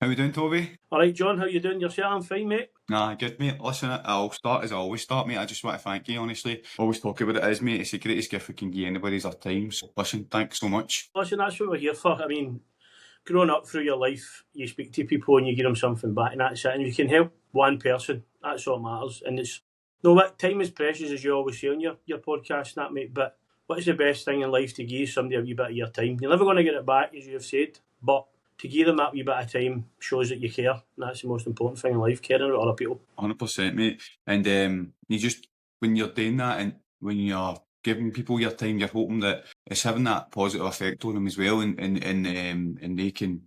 How we doing, Toby? Alright, John, how you doing yourself? I'm fine, mate. Nah, good, mate. Listen, I'll start as I always start, mate. I just want to thank you, honestly. Always talk about it as, mate. It's the greatest gift we can give anybody is our time. So, listen, thanks so much. Listen, that's what we're here for. I mean, growing up through your life, you speak to people and you give them something back, and that's it. And you can help one person. That's all that matters. And it's no what time is precious, as you always say on your podcast, and that, mate. But what's the best thing in life to give somebody a wee bit of your time? You're never going to get it back, as you have said, but to give them that wee bit of time shows that you care. And that's the most important thing in life, caring about other people. 100%, mate. And you just, when you're doing that and when you're giving people your time, you're hoping that it's having that positive effect on them as well, and they can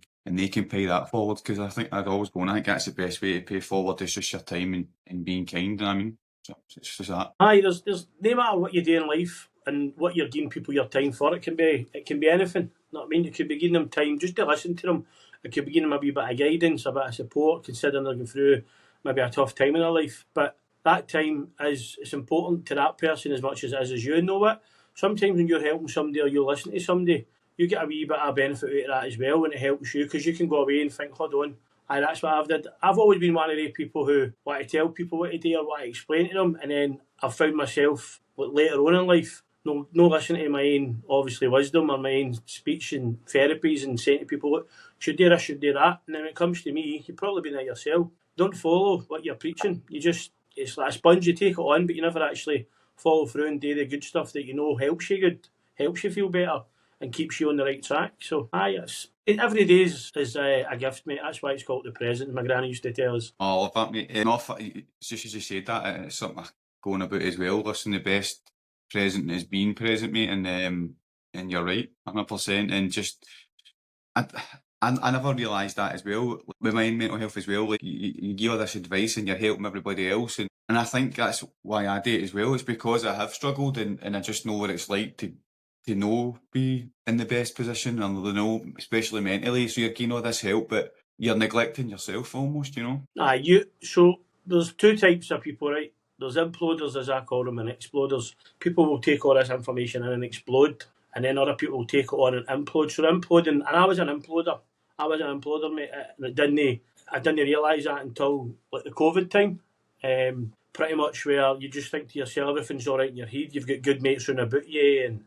pay that forward. Because I think I'd always go, and I think that's the best way to pay forward is just your time and being kind. You know what I mean, so it's just that. Aye, there's no matter what you do in life and what you're giving people your time for. It can be anything. You know what I mean? You could be giving them time just to listen to them. It could be giving them a wee bit of guidance, a bit of support, considering they're going through maybe a tough time in their life. But that time it's important to that person as much as it is as you. Know what? Sometimes when you're helping somebody or you're listening to somebody, you get a wee bit of benefit out of that as well, and it helps you because you can go away and think, hold on, aye, that's what I've did. I've always been one of the people who want to tell people what to do or what to explain to them, and then I've found myself later on in life no listening to my own obviously wisdom or my own speech and therapies and saying to people, look, should do this, should do that. And then when it comes to me, you've probably been there yourself. Don't follow what you're preaching. It's like a sponge, you take it on, but you never actually follow through and do the good stuff that you know helps you good, helps you feel better and keeps you on the right track. So, every day is a gift, mate. That's why it's called the present, my granny used to tell us. Oh, I love that, mate. And it's just as you said that, it's something I'm going about as well. Listen, the best present is being present, mate, and you're right, 100%. And just, I never realised that as well with my mental health as well. Like you give all this advice and you're helping everybody else, and I think that's why I do it as well. It's because I have struggled and I just know what it's like to know be in the best position and to know, especially mentally. So you're getting all this help, but you're neglecting yourself almost, you know. So there's two types of people, right? There's imploders, as I call them, and exploders. People will take all this information in and explode, and then other people will take it on and implode. So imploding, and I was an imploder. Mate, and I didn't realise that until like the COVID time. Pretty much where you just think to yourself, everything's all right in your head. You've got good mates around about you, and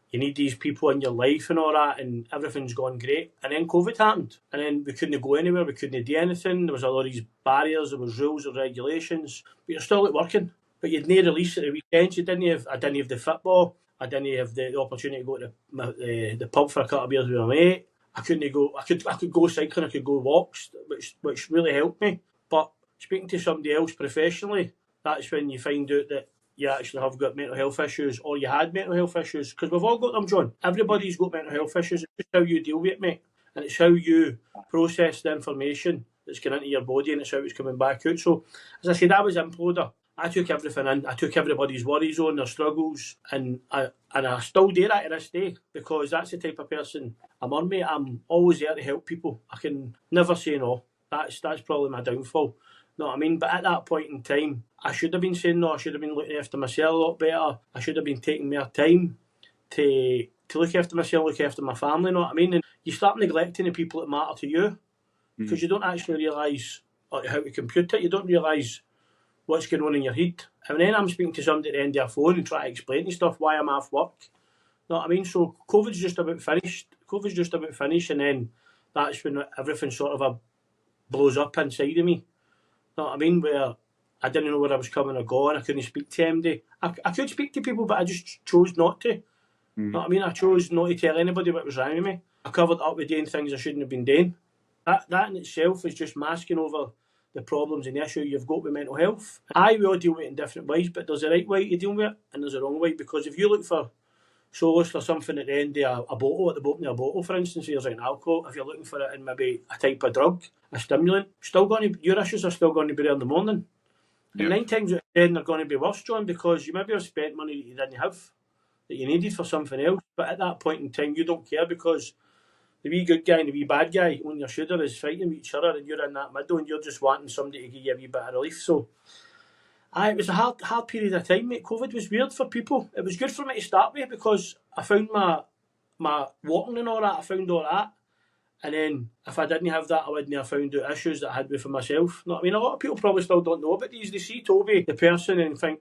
you need these people in your life and all that, and everything's gone great. And then COVID happened, and then we couldn't go anywhere, we couldn't do anything. There was a lot of these barriers, there was rules and regulations, but you're still at working. But you'd no release at the weekends. I didn't have the football. I didn't have the opportunity to go to the pub for a couple of beers with my mate. I couldn't go. I could go cycling. I could go walks, which really helped me. But speaking to somebody else professionally, that's when you find out that you actually have got mental health issues, or you had mental health issues, because we've all got them, John. Everybody's got mental health issues. It's just how you deal with it, mate, and it's how you process the information that's going into your body, and it's how it's coming back out. So, as I said, I was imploder. I took everything in. I took everybody's worries on, their struggles, and I still do that to this day, because that's the type of person I'm on, mate. I'm always there to help people. I can never say no. That's probably my downfall. Know what I mean? But at that point in time, I should have been saying no. I should have been looking after myself a lot better. I should have been taking more time to look after myself, look after my family. Know what I mean? And you start neglecting the people that matter to you, because you don't actually realise how to compute it. You don't realise what's going on in your head. And then I'm speaking to somebody at the end of a phone and trying to explain to stuff why I'm off work. Know what I mean? So COVID's just about finished. And then that's when everything sort of blows up inside of me. Know what I mean? Where I didn't know where I was coming or going. I couldn't speak to anybody. I could speak to people, but I just chose not to. Know what I mean? I chose not to tell anybody what was wrong with me. I covered up with doing things I shouldn't have been doing. That in itself is just masking over the problems and the issue you've got with mental health. We all deal with it in different ways, but there's a right way to deal with it and there's a wrong way, because if you look for solace for something at the end of a bottle, at the bottom of a bottle, for instance, where there's alcohol, if you're looking for it in maybe a type of drug, a stimulant, your issues are still going to be there in the morning. Yep. And 9 times out of 10 they're going to be worse, John, because you maybe have spent money that you didn't have, that you needed for something else, but at that point in time you don't care, because the wee good guy and the wee bad guy on your shoulder is fighting with each other, and you're in that middle and you're just wanting somebody to give you a wee bit of relief. So it was a hard period of time, mate. COVID was weird for people. It was good for me to start with, because I found my walking and all that, I found all that. And then if I didn't have that, I wouldn't have found out issues that I had with myself. You know what I mean? A lot of people probably still don't know about these. They see Toby, the person, and think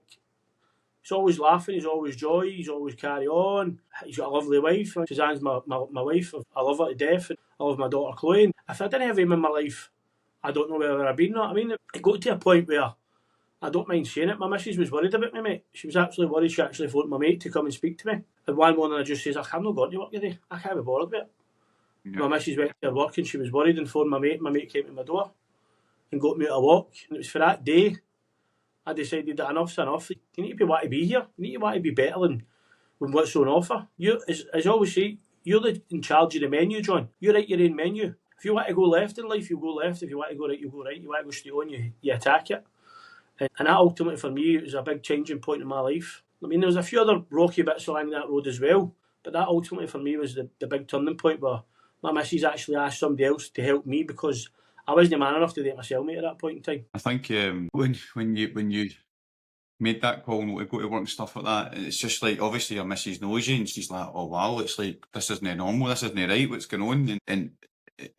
he's always laughing, he's always joy, he's always carry on. He's got a lovely wife. Suzanne's my wife. I love her to death. I love my daughter Chloe. And if I didn't have him in my life, I don't know where I'd been. You know what I mean? It got to a point where, I don't mind saying it, my missus was worried about me, mate. She was absolutely worried. She actually phoned my mate to come and speak to me. And one morning I just says, I'm not going to work today. I can't be bothered with it. Yeah. My missus went to her work and she was worried and phoned my mate. My mate came to my door and got me out a walk. And it was for that day I decided that enough's enough. You need to want to be here. You need to want to be better than what's on offer. You, as I always say, you're in charge of the menu, John. You write your own menu. If you want to go left in life, you go left. If you want to go right, you go right. You want to go straight on, you attack it. And that ultimately for me was a big changing point in my life. I mean, there was a few other rocky bits along that road as well, but that ultimately for me was the big turning point where my missus actually asked somebody else to help me because I wasn't man enough to do it myself, mate, at that point in time. I think when you made that call to go to work and stuff like that, it's just like, obviously your missus knows you and she's like, oh wow, it's like, this isn't normal, this isn't right, what's going on? And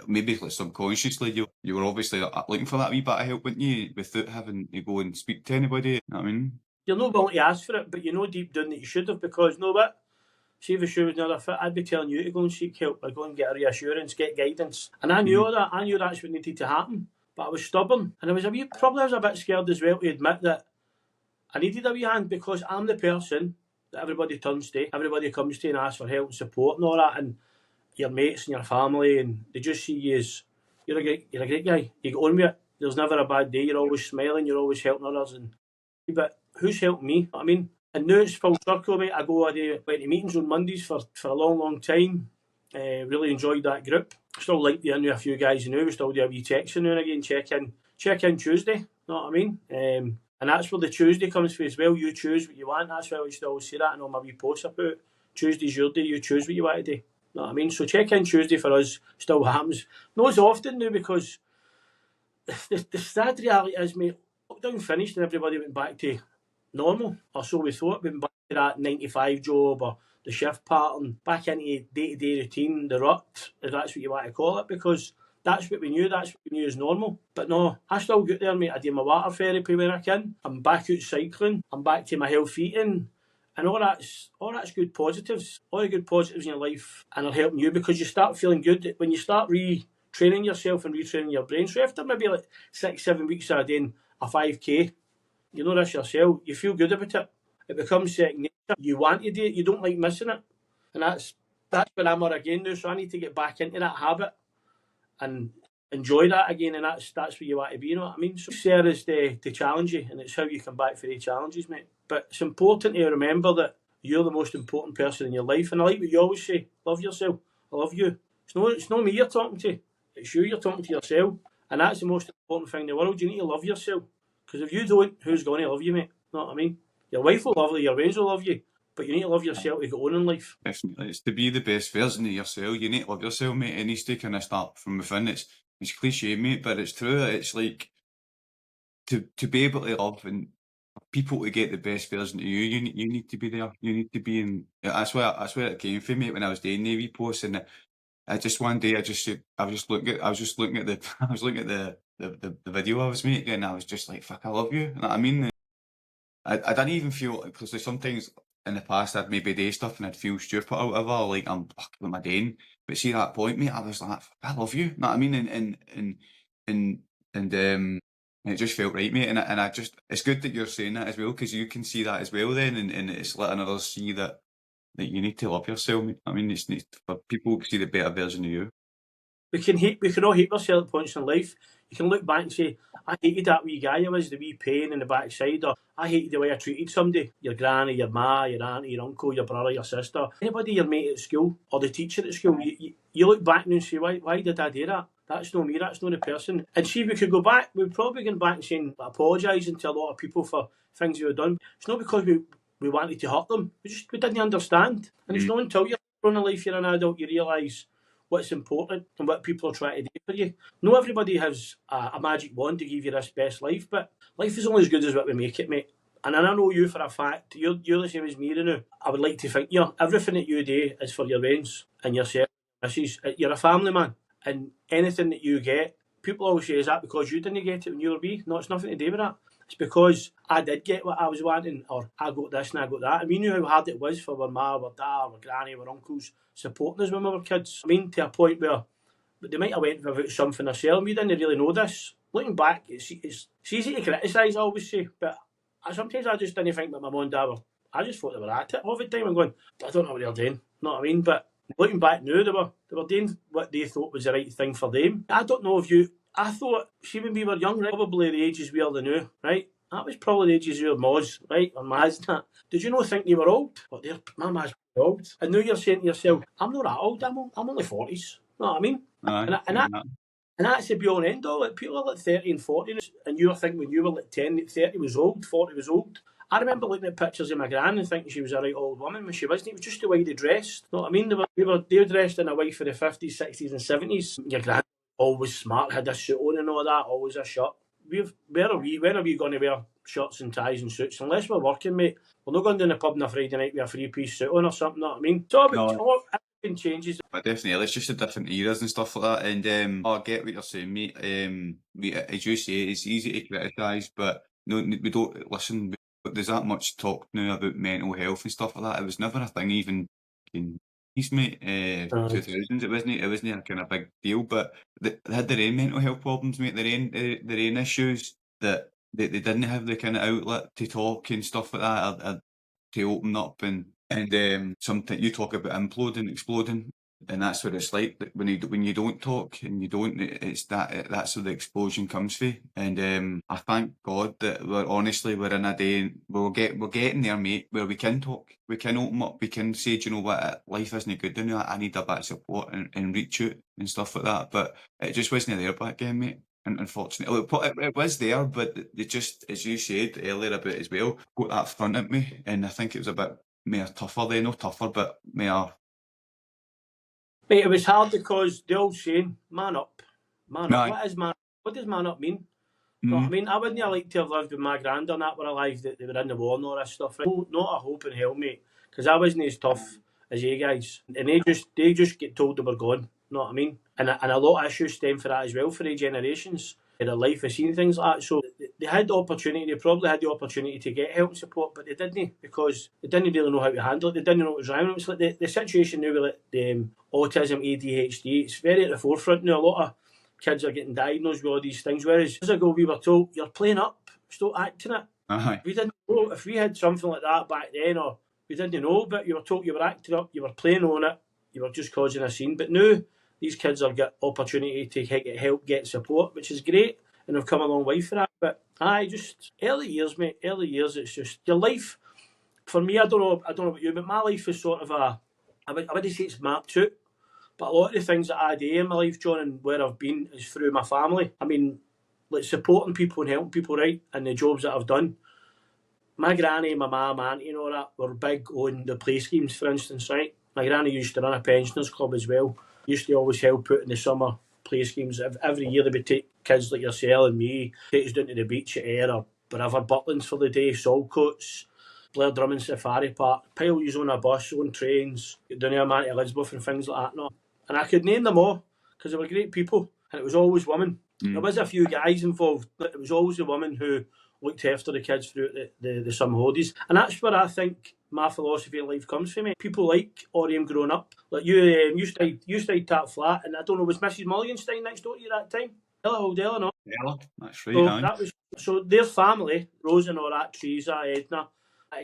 maybe like subconsciously you were obviously looking for that wee bit of help, wouldn't you, without having to go and speak to anybody, you know what I mean? You're not willing to ask for it, but you know deep down that you should have, because you know what? See if the shoe was never fit, I'd be telling you to go and seek help or go and get a reassurance, get guidance. And I knew that. I knew that's what needed to happen. But I was stubborn. And I was a bit scared as well to admit that I needed a wee hand, because I'm the person that everybody turns to. Everybody comes to and asks for help and support and all that. And your mates and your family, and they just see you as you're a great guy. You get on with it. There's never a bad day. You're always smiling. You're always helping others. But who's helped me? I mean, and now it's full circle, mate. I went to meetings on Mondays for a long time. Really enjoyed that group. Still linked in with a few guys now. We still do a wee texting now and again. Check in Tuesday. You know what I mean? And that's where the Tuesday comes from as well. You choose what you want. That's why I used to always say that in all my wee posts about Tuesday's your day. You choose what you want to do. You know what I mean? So check in Tuesday for us still happens. Not as often now, because the sad reality is, mate, lockdown finished and everybody went back to normal, or so we thought. We went back to that 9 to 5 job or the shift pattern, back into day-to-day routine, the rut, if that's what you want to call it, because that's what we knew is normal. But no, I still get there, mate. I do my water therapy when I can. I'm back out cycling. I'm back to my healthy eating. And all that's good positives. All the good positives in your life, and are helping you because you start feeling good when you start retraining yourself and retraining your brain. So after maybe like 6-7 weeks of doing a 5k, you know this yourself, you feel good about it. It becomes second nature. You want to do it, you don't like missing it. And that's where I'm at again now. So I need to get back into that habit and enjoy that again, and that's where you want to be, you know what I mean? So there is to challenge you, and it's how you come back for the challenges, mate. But it's important to remember that you're the most important person in your life, and I like what you always say, love yourself. I love you. It's not me you're talking to, it's you, you're talking to yourself. And that's the most important thing in the world. You need to love yourself, because if you don't, who's going to love you, mate? You know what I mean? Your wife will love you, your friends will love you, but you need to love yourself to go on in life. Definitely. It's to be the best version of yourself. You need to love yourself, mate. It needs to kind of start from within. It's cliche, mate, but it's true. It's like to be able to love and people to get the best version of you. You need to be there. You need to be in. That's where it came from, mate. When I was doing the reposts, and I just one day I was just looking at the video I was making, and I was just like, fuck, I love you. You know what I mean? I didn't even feel, because sometimes in the past I'd maybe do stuff and I'd feel stupid or whatever, like I'm fuck, what am I doing? But see that point, mate, I was like, I love you, you know what I mean? And it just felt right, mate. And I just, it's good that you're saying that as well, because you can see that as well then, and it's letting others see that you need to love yourself, mate. I mean, it's for people to see the better version of you. We can all hate ourselves at points in life. You can look back and say, I hated that wee guy I was, the wee pain in the backside, or I hated the way I treated somebody. Your granny, your ma, your auntie, your uncle, your brother, your sister, anybody your mate at school, or the teacher at school. You look back and say, why did I do that? That's not me, that's not the person. And see, if we could go back, we'd probably go back and saying, apologising to a lot of people for things we have done. It's not because we wanted to hurt them, we didn't understand. And it's not until you're in life, you're an adult, you realise what's important and what people are trying to do for you. Not everybody has a magic wand to give you this best life, but life is only as good as what we make it, mate. And I know you for a fact, you're the same as me now. I would like to think everything that you do is for your friends and yourself. You're a family man. And anything that you get, people always say, is that because you didn't get it when you were wee? No, it's nothing to do with that. It's because I did get what I was wanting, or I got this and I got that. And we knew how hard it was for our ma, our dad, our granny, our uncles supporting us when we were kids. I mean, to a point where they might have went without something themselves. We didn't really know this. Looking back, it's easy to criticise, I always say, but sometimes I just didn't think that my mum and dad were. I just thought they were at it all the time and going, I don't know what they're doing. You know what I mean? But looking back now, they were doing what they thought was the right thing for them. I don't know if you. I thought, see, when we were young, right, probably the ages we are now, right? That was probably the ages your Moz, right? Or Maz and that. Did you not think they were old? But my Ma's old. And now you're saying to yourself, I'm not that old, I'm only 40s. You know what I mean? And that's the be all and end all. Like, people are like 30 and 40, and you were thinking when you were like 10, 30 was old, 40 was old. I remember looking at pictures of my gran and thinking she was a right old woman when she wasn't. It was just the way they dressed. You know what I mean? They were dressed in a way for the 50s, 60s, and 70s. Your gran always smart, had a suit on and all that, always a shirt. When are we going to wear shirts and ties and suits? Unless we're working, mate. We're not going down the pub on a Friday night with a three-piece suit on or something, you know what I mean? So, everything changes. But definitely, it's just the different eras and stuff like that. And I get what you're saying, mate. As you say, it's easy to criticise, but no, we don't listen. But there's that much talk now about mental health and stuff like that. It was never a thing, even in these, mate. 2000s, it wasn't a kind of big deal. But they had their own mental health problems, mate. Their own issues that they didn't have the kind of outlet to talk and stuff like that, or to open up and something you talk about imploding, exploding, and that's what it's like when you don't talk and you don't. It's that's where the explosion comes from. And I thank God that we're in a day we're getting there, mate, where we can talk, we can open up, we can say, do you know what, life isn't good now. I need a bit of support and reach out and stuff like that. But it just wasn't there back then, mate. And unfortunately, it was there, but they just, as you said earlier about as well, got that front at me, and I think it was a bit more tougher then, not tougher, but more. Mate, it was hard because the old saying, man up. Man up. Aye. What does man up mean? You know what I mean? I wouldn't have liked to have lived with my grand and that were alive, that they were in the war and all this stuff. Right? Not a hope in hell, mate. Because I wasn't as tough as you guys. And they just get told they were gone. You know what I mean? And a lot of issues stem for that as well, for the generations. In their life have seen things like that. So they had the opportunity, they probably had the opportunity to get help and support, but they didn't, because they didn't really know how to handle it. They didn't know what was wrong. It's like the situation now with like, the autism, ADHD, it's very at the forefront now. A lot of kids are getting diagnosed with all these things, whereas years ago we were told, you're playing up, stop acting it. Aye. We didn't know. If we had something like that back then, or we didn't know, but you were told you were acting up, you were playing on it, you were just causing a scene. But now these kids are get opportunity to get help, get support, which is great, and have come a long way for that. But just early years, mate. Early years, it's just your life. For me, I don't know about you, but my life is sort of I wouldn't say it's mapped out, but a lot of the things that I do in my life, John, and where I've been is through my family. I mean, like supporting people and helping people, right, and the jobs that I've done. My granny, my mum, auntie, and all that were big on the play schemes, for instance, right? My granny used to run a pensioners club as well. Used to always help out in the summer play schemes. Every year they would take kids like yourself and me, take us down to the beach at Ayr or wherever, Butlins for the day, Saltcoats, Blair Drummond Safari Park, pile you on a bus, on trains, get down here to Elizabeth and things like that. No. And I could name them all because they were great people, and it was always women. There was a few guys involved, but it was always the women who looked after the kids throughout the summer holidays. And that's where I think my philosophy of life comes from, me. People like Oriam growing up. Like you stayed that flat, and I don't know, was Mrs. Mulliganstein next door to you that time? Ella Della, no? Yeah, that's right. So their family, Rose and all that, Teresa, Edna,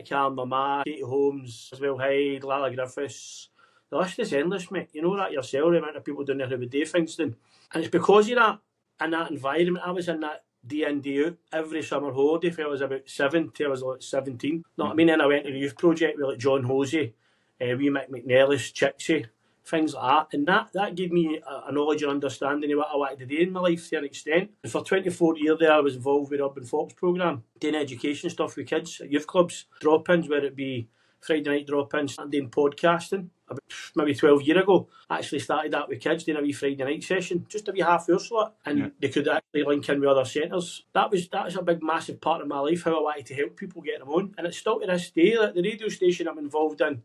Cam, Mama, Katie Holmes, Isabel Hyde, Lala Griffiths. The list is endless, mate. You know that yourself, the amount of people down there who would do things then. And it's because of that, in that environment, I was in that day in, day out, every summer holiday from I was about 7 till I was like 17. Know what I mean? Then I went to the youth project with like John Hosey, wee Mick McNellis, Chixie, things like that. And that gave me a knowledge and understanding of what I wanted to do in my life to an extent. And for 24 years there, I was involved with the Urban Fox programme, doing education stuff with kids at youth clubs, drop-ins, whether it be Friday night drop-ins, and doing podcasting. About maybe 12 years ago, I actually started that with kids, doing a wee Friday night session, just a wee half hour slot, and they could actually link in with other centres. That was a big, massive part of my life, how I wanted to help people get them on. And it's still to this day, like the radio station I'm involved in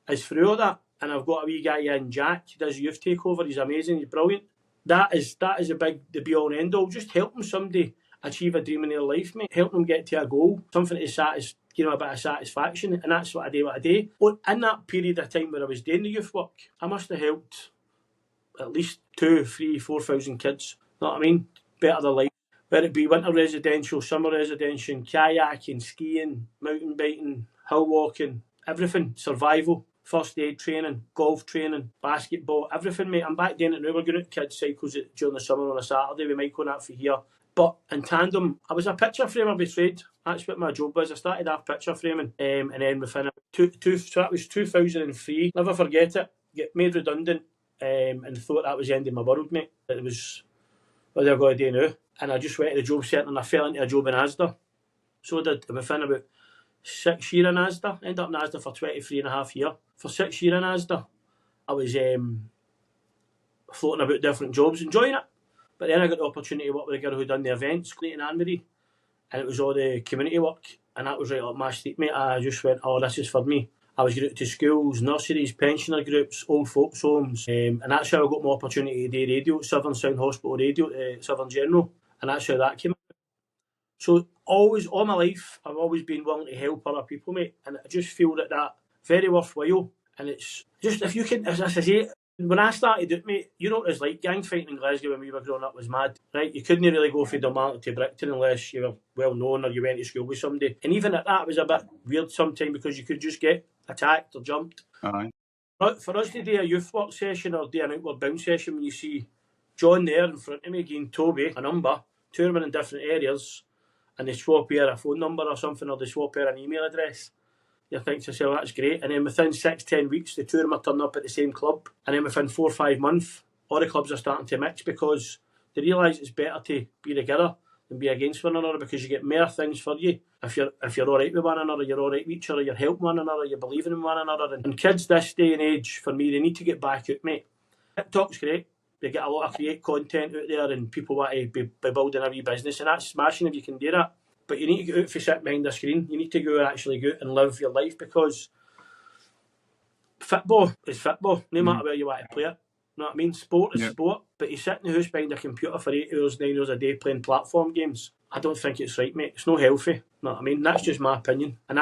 is through all that. And I've got a wee guy in, Jack, he does youth takeover, he's amazing, he's brilliant. that is the be all and end all. Just helping somebody achieve a dream in their life, mate. Helping them get to a goal, something to a bit of satisfaction, and that's what I do. In that period of time where I was doing the youth work, I must have helped at least 2, 3, 4,000 kids. You know what I mean? Better their life. Whether it be winter residential, summer residential, kayaking, skiing, mountain biking, hill walking, everything, survival, first aid training, golf training, basketball, everything, mate. I'm back doing it now. We're going out kids' cycles during the summer on a Saturday. We might go on that for here. But in tandem, I was a picture framer by trade. That's what my job was. I started off picture framing, and then within so that was 2003. Never forget it. Get made redundant, and thought that was the end of my world, mate. It was, what are I going to do now? And I just went to the job centre and I fell into a job in Asda. So I did within about 6 years in Asda. Ended up in Asda for 23 and a half years. For 6 years in Asda, I was floating about different jobs, enjoying it. But then I got the opportunity to work with a girl who done the events, Clayton Anne-Marie, and it was all the community work. And that was right up my street, mate. I just went, oh, this is for me. I was going out to schools, nurseries, pensioner groups, old folks' homes. And that's how I got my opportunity to do radio at Southern Sound Hospital Radio, Southern General. And that's how that came. So always, all my life, I've always been willing to help other people, mate. And I just feel that very worthwhile. And it's just, if you can, as I say, when I started it, mate, you know what it was like. Gang fighting in Glasgow when we were growing up was mad, right? You couldn't really go from Dunmartin to Brighton unless you were well known or you went to school with somebody. And even at that, it was a bit weird sometimes because you could just get attacked or jumped. Aye. For us to do a youth work session or do an outward bound session, when you see John there in front of me giving Toby a number, two of them in different areas, and they swap here a phone number or something, or they swap here an email address, you think to yourself, that's great. And then within 6-10 weeks, the two of them are turning up at the same club. And then within 4 or 5 months, all the clubs are starting to mix because they realise it's better to be together than be against one another, because you get more things for you if you're all right with one another, you're all right with each other, you're helping one another, you're believing in one another. And kids this day and age, for me, they need to get back out, mate. TikTok's great. They get a lot of create content out there and people want to be building a wee business, and that's smashing if you can do that. But you need to get out for sit behind the screen. You need to go and actually go out and live your life, because football is football, no matter where you want to play it. You know what I mean? Sport is sport. But you sit in the house behind a computer for 8 hours, 9 hours a day playing platform games. I don't think it's right, mate. It's no healthy. You know what I mean? That's just my opinion. And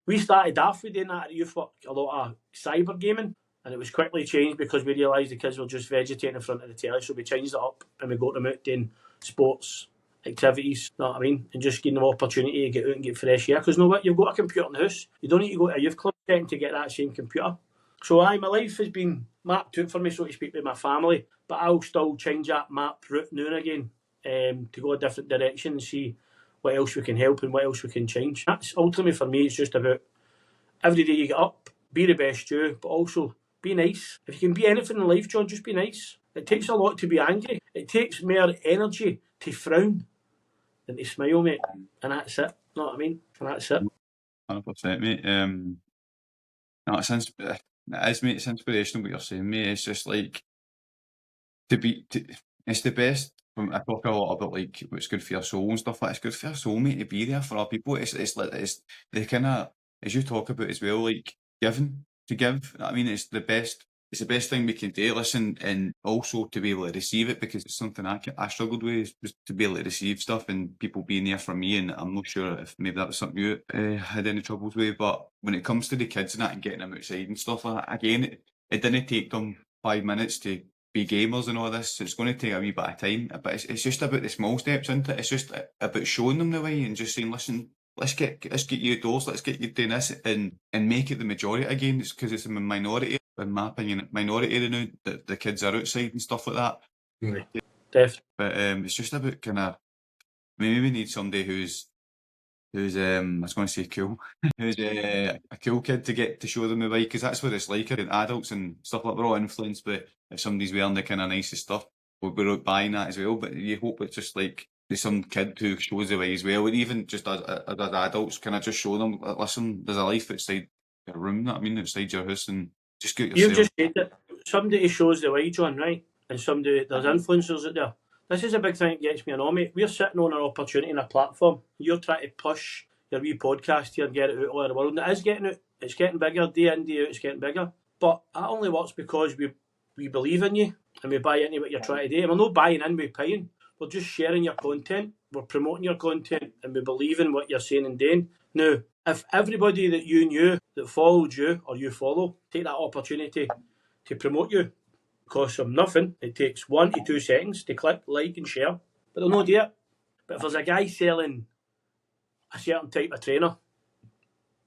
we started off with doing that at youth work, a lot of cyber gaming. And it was quickly changed because we realised the kids were just vegetating in front of the telly. So we changed it up and we got them out doing sports activities, you know what I mean? And just giving them opportunity to get out and get fresh air. Because you know what? You've got a computer in the house. You don't need to go to a youth club setting to get that same computer. So my life has been mapped out for me, so to speak, with my family. But I'll still change that map route now and again to go a different direction and see what else we can help and what else we can change. That's ultimately for me, it's just about every day you get up, be the best you, but also be nice. If you can be anything in life, John, just be nice. It takes a lot to be angry. It takes more energy to frown than to smile, mate. And that's it. You know what I mean? And that's it. 100%, mate. No, it is, mate. It's inspirational what you're saying, mate. It's just like it's the best. I talk a lot about like what's good for your soul and stuff like that. It's good for your soul, mate, to be there for other people. It's like it's the kind of, as you talk about as well, like giving to give. I mean, it's the best. It's the best thing we can do. Listen, and also to be able to receive it, because it's something I struggled with, was to be able to receive stuff and people being there for me. And I'm not sure if maybe that was something you had any troubles with. But when it comes to the kids and that and getting them outside and stuff like that, again, it didn't take them 5 minutes to be gamers and all this. So it's going to take a wee bit of time, but it's just about the small steps into it. It's just about showing them the way and just saying, listen, let's get you outdoors, let's get you doing this, and make it the majority again. It's because it's a minority, in my opinion, minority now that the kids are outside and stuff like that. Right. Definitely. But it's just about kind of, maybe we need somebody who's I was going to say cool, who's a cool kid to get to show them the way, because that's what it's like. And adults and stuff like, we're all influenced by if somebody's wearing the kind of nicest stuff, we're out buying that as well. But you hope it's just like there's some kid who shows the way as well, and even just as adults, kind of just show them, listen, there's a life outside your room. That I mean, outside your house, and just get yourself. You've just said it. Somebody who shows the way, John, right? And somebody, there's influencers out there. This is a big thing that gets me on, mate. We're sitting on an opportunity and a platform. You're trying to push your wee podcast here and get it out all over the world. And it is getting out. It's getting bigger. Day in, day out, it's getting bigger. But that only works because we believe in you and we buy into what you're trying to do. And we're not buying in, we're paying. We're just sharing your content. We're promoting your content and we believe in what you're saying and doing. Now, if everybody that you knew that followed you or you follow, take that opportunity to promote you, it costs them nothing. It takes 1 to 2 seconds to click, like and share, but they'll not do it. But if there's a guy selling a certain type of trainer,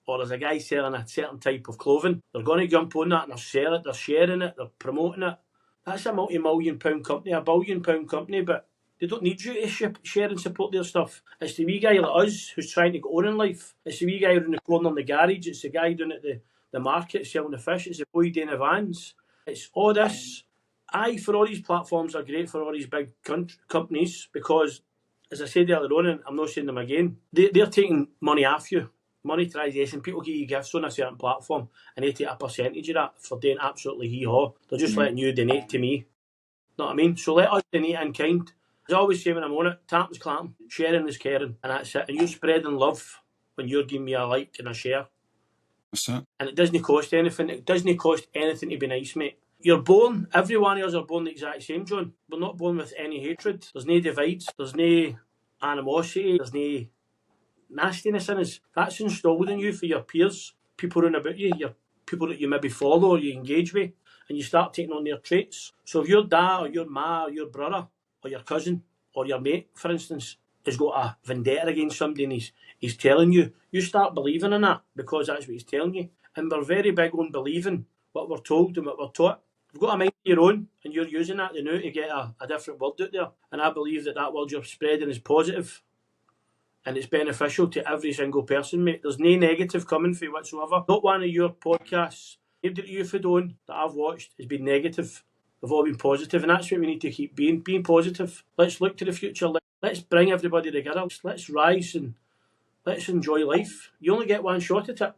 or there's a guy selling a certain type of clothing, they're going to jump on that and they're selling it, they're sharing it, they're promoting it. That's a multi-million pound company, a billion pound company, but they don't need you to share and support their stuff. It's the wee guy like us who's trying to get on in life. It's the wee guy in the corner in the garage. It's the guy down at the market selling the fish. It's the boy doing the vans. It's all this. Aye, for all these platforms are great for all these big companies because, as I said earlier on, and I'm not saying them again, they're taking money off you. Monetization, people give you gifts on a certain platform and they take a percentage of that for doing absolutely hee-haw. They're just letting you donate to me. Know what I mean? So let us donate in kind. As I always say when I'm on it, tapping's clapping, sharing is caring, and that's it. And you're spreading love when you're giving me a like and a share. What's that? And it doesn't cost anything. It doesn't cost anything to be nice, mate. You're born, every one of us are born the exact same, John. We're not born with any hatred. There's no divides. There's no animosity. There's no nastiness in us. That's installed in you for your peers, people around about you, your people that you maybe follow or you engage with, and you start taking on their traits. So if your dad or your ma or your brother or your cousin or your mate, for instance, has got a vendetta against somebody and he's telling you, you start believing in that because that's what he's telling you. And we're very big on believing what we're told and what we're taught. You've got a mind of your own and you're using that now to get a different word out there. And I believe that word you're spreading is positive. And it's beneficial to every single person, mate. There's no negative coming from you whatsoever. Not one of your podcasts, everything that you've done that I've watched has been negative. They've all been positive, and that's what we need to keep being positive. Let's look to the future. Let's bring everybody together. Let's rise and let's enjoy life. You only get one shot at it.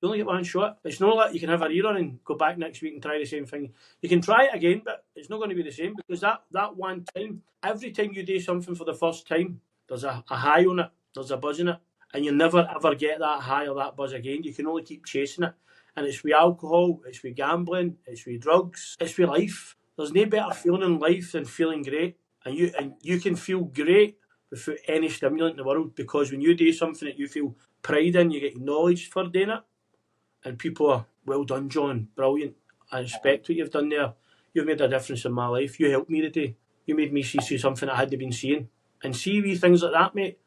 You only get one shot. It's not like you can have a rerun and go back next week and try the same thing. You can try it again, but it's not going to be the same because that one time, every time you do something for the first time, there's a high on it. There's a buzz in it, and you'll never ever get that high or that buzz again. You can only keep chasing it, and it's with alcohol, it's with gambling, it's with drugs, it's with life. There's no better feeling in life than feeling great, and you can feel great without any stimulant in the world because when you do something that you feel pride in, you get acknowledged for doing it, and people are well done, John, brilliant. I respect what you've done there. You've made a difference in my life. You helped me today. You made me see something I hadn't been seeing, and see wee things like that, mate.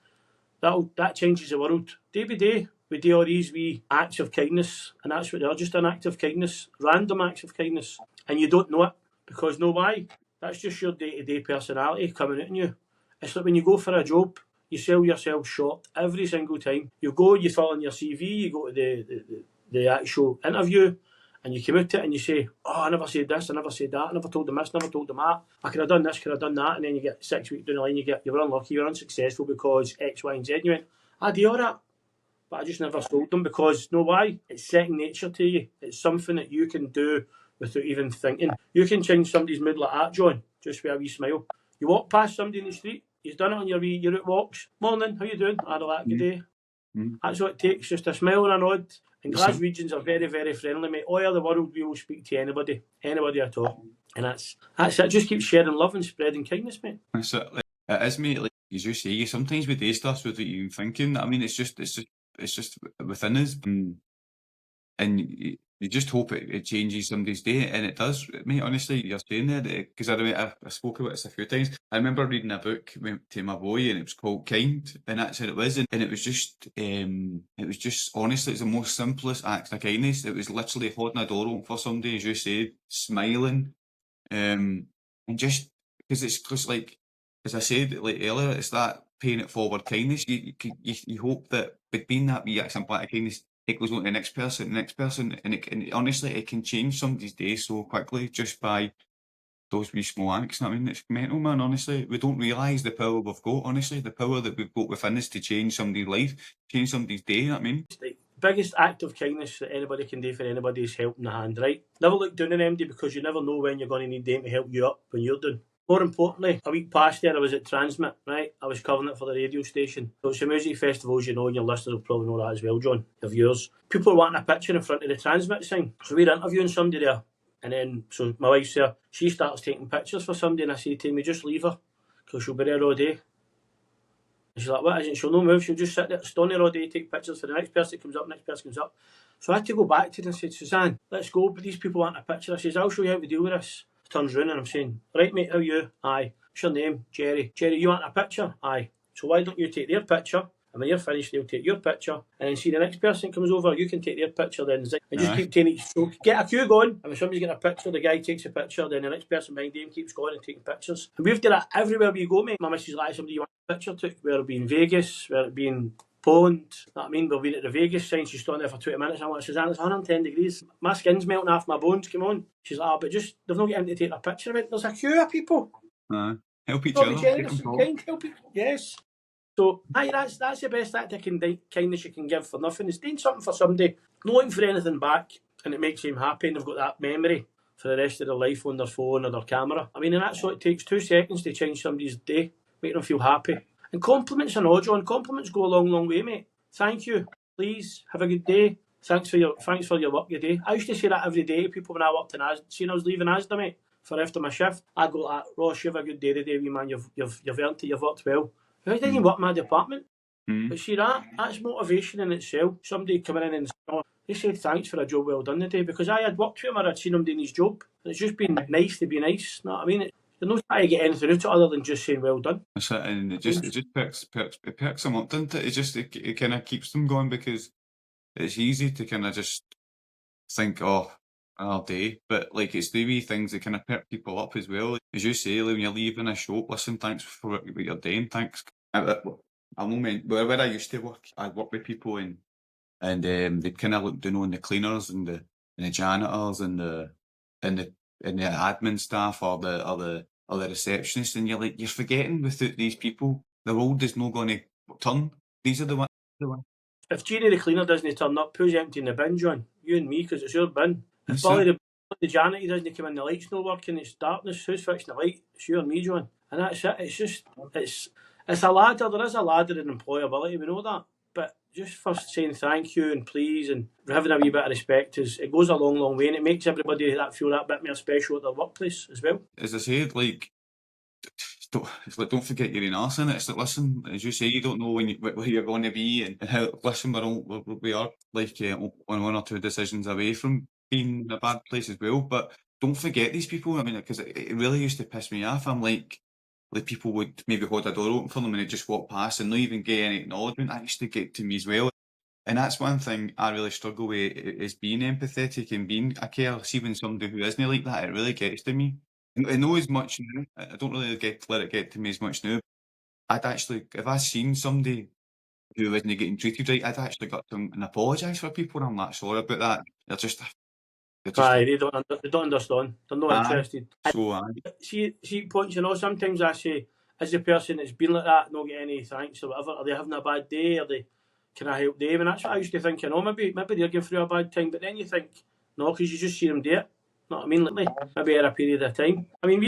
That changes the world. Day by day, we do all these wee acts of kindness, and that's what they are, just an act of kindness, random acts of kindness, and you don't know it, because know why? That's just your day-to-day personality coming out in you. It's like when you go for a job, you sell yourself short every single time. You go, you fill in your CV, you go to the actual interview, and you come out to it and you say, oh, I never said this, I never said that, I never told them this, never told them that, I could have done this, could have done that, and then you get 6 weeks down the line, you were unlucky, you were unsuccessful because X, Y, and Z, and you went, I do all that, but I just never told them because, know why? It's second nature to you. It's something that you can do without even thinking. You can change somebody's mood like that, John, just with a wee smile. You walk past somebody in the street, you've done it on your route walks. Morning, how you doing? I had a lot good day. That's what it takes, just a smile and a nod. And Glaswegians are very, very friendly, mate. All over the world, we will speak to anybody at all. And that's it. Just keep sharing love and spreading kindness, mate. That's it. It is, mate. Like as you say, sometimes we do stuff without even thinking. I mean, it's just within us, and you just hope it changes somebody's day, and it does, mate. Honestly, you're saying that because I spoke about this a few times. I remember reading a book to my boy, and it was called Kind, and that's what it was, and it was just honestly, it's the most simplest act of kindness. It was literally holding a door open for somebody, as you said, smiling, and just because it's just like, as I said like earlier, it's that paying it forward kindness. You hope that between that wee simple act of kindness, it goes on to the next person, and honestly, it can change somebody's day so quickly just by those wee small acts. I mean, it's mental, man. Honestly, we don't realise the power we've got. Honestly, the power that we've got within us to change somebody's life, change somebody's day. You know what I mean? The biggest act of kindness that anybody can do for anybody is helping the hand, right? Never look down on anybody because you never know when you're going to need them to help you up when you're down. More importantly, a week past there, I was at Transmit, right? I was covering it for the radio station. So it's a music festivals, you know, and your listeners will probably know that as well, John, your viewers. People are wanting a picture in front of the Transmit sign. So we're interviewing somebody there. And then, so my wife's there, she starts taking pictures for somebody, and I say to me, just leave her, because she'll be there all day. And she's like, what isn't? She'll no move, she'll just sit there, stand there all day, take pictures for the next person that comes up, next person comes up. So I had to go back to her and say, Suzanne, let's go, but these people want a picture. I says, I'll show you how to deal with this. Turns round and I'm saying, right mate, how are you? Aye. What's your name? Jerry. Jerry, you want a picture? Aye. So why don't you take their picture? And when you're finished, they'll take your picture. And then see the next person comes over, you can take their picture then. And just keep taking each. So get a queue going. And when somebody's getting a picture, the guy takes a picture, then the next person behind him keeps going and taking pictures. And we've done that everywhere we go, mate. My missus like somebody you want a picture took, whether it be in Vegas, whether it be in Poland. You know what I mean? We've been at the Vegas sign, she's stood there for 20 minutes. I'm like, Suzanne, it's 110 degrees. My skin's melting off my bones, come on. She's like, but just, they've not got him to take a picture of it. There's a queue of people. Help each other. Help each, yes. So, that's the best act of kindness you can give for nothing. It's doing something for somebody, not looking for anything back, and it makes them happy, and they've got that memory for the rest of their life on their phone or their camera. I mean, and that's what it takes, 2 seconds to change somebody's day, make them feel happy. And compliments are not, John. Compliments go a long, long way, mate. Thank you. Please, have a good day. Thanks for your work your day. I used to say that every day to people when I worked in Asda. See, when I was leaving Asda, mate, for after my shift, I'd go like, Ross, you have a good day today, wee man. You've earned it. You've worked well. I didn't work in my department. But see, that's motivation in itself. Somebody coming in and they said thanks for a job well done today, because I had worked with him or I'd seen him doing his job. And it's just been nice to be nice. You know what I mean? You're not trying to get anything out of it other than just saying well done. That's it, and it just perks them up, doesn't it? It kind of keeps them going, because it's easy to kind of just think, oh, another day, but like it's the wee things that kind of perk people up as well. As you say, when you're leaving a shop, listen, thanks for what you're doing, thanks. I know, where I used to work, I'd work with people and they'd kind of look down on the cleaners and the janitors and the admin staff or the receptionists, and you're like, you're forgetting without these people, the world is not going to turn. These are the ones. If Jeannie the cleaner doesn't turn up, who's emptying the bin, John? You and me, because it's your bin. If Billy the janitor doesn't come in, the light's not working, it's darkness, who's fixing the light? It's you and me, John. And that's it. It's just, it's a ladder. There is a ladder in employability, we know that. But just for saying thank you and please and having a wee bit of respect, it goes a long, long way, and it makes everybody feel that bit more special at their workplace as well. As I said, like, don't forget you're in arse in it. It's like, listen, as you say, you don't know where you're going to be, and how, listen, we are like on 1 or 2 decisions away from being in a bad place as well. But don't forget these people. I mean, because it really used to piss me off. I'm like people would maybe hold a door open for them and they'd just walk past and not even get any acknowledgement. That used to get to me as well. And that's one thing I really struggle with, is being empathetic and being a care. See, when somebody who isn't like that, it really gets to me. I know as much now. I don't really let it get to me as much now. I'd actually, if I seen somebody who isn't getting treated right, I'd actually got them and apologise for people. And I'm not sorry about that. They're just they don't understand. They're not interested. So see points, sometimes I say, as the person that's been like that, not get any thanks or whatever, are they having a bad day, or can I help them? And that's what I used to think, maybe they're going through a bad time, but then you think, no, because you just see them do it. You know what I mean? Like, maybe at a period of time. I mean,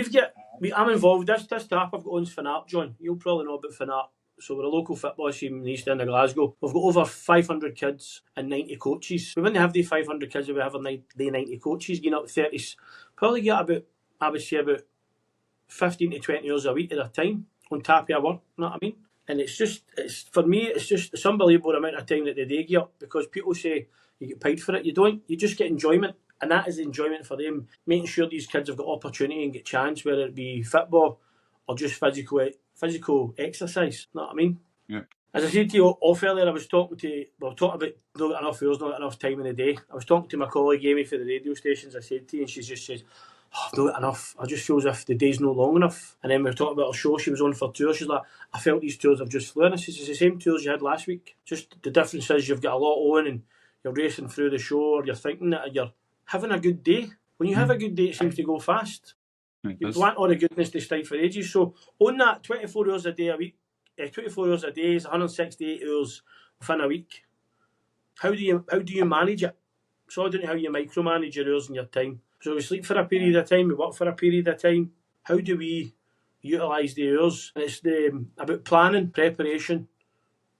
I'm involved, this staff I've got owns Fanart, John. You'll probably know about Fanart. So we're a local football team in the East End of Glasgow. We've got over 500 kids and 90 coaches. We wouldn't have the 500 kids if we have the 90 coaches. You know, 30s. Probably get about 15 to 20 hours a week at a time on top of our work. You know what I mean? And for me, it's unbelievable the amount of time that they give up, because people say you get paid for it. You don't. You just get enjoyment. And that is enjoyment for them, making sure these kids have got opportunity and get chance, whether it be football or just physical exercise. You know what I mean? Yeah. As I said to you off earlier, we were talking about not got enough hours, not got enough time in the day. I was talking to my colleague Amy for the radio stations, I said to you, and she just says, I've not got enough. I just feel as if the day's not long enough. And then we were talking about her show she was on for tours. She's like, I felt these tours have just flown. I says, it's the same tours you had last week. Just the difference is you've got a lot on and you're racing through the show, or you're thinking that, or you're having a good day. When you have a good day, it seems to go fast. You want all the goodness to stay for ages. So on that 24 hours a day a week, 24 hours a day is 168 hours within a week. How do you manage it? So I don't know how you micromanage your hours and your time. So we sleep for a period of time, we work for a period of time. How do we utilise the hours? And it's about planning, preparation, you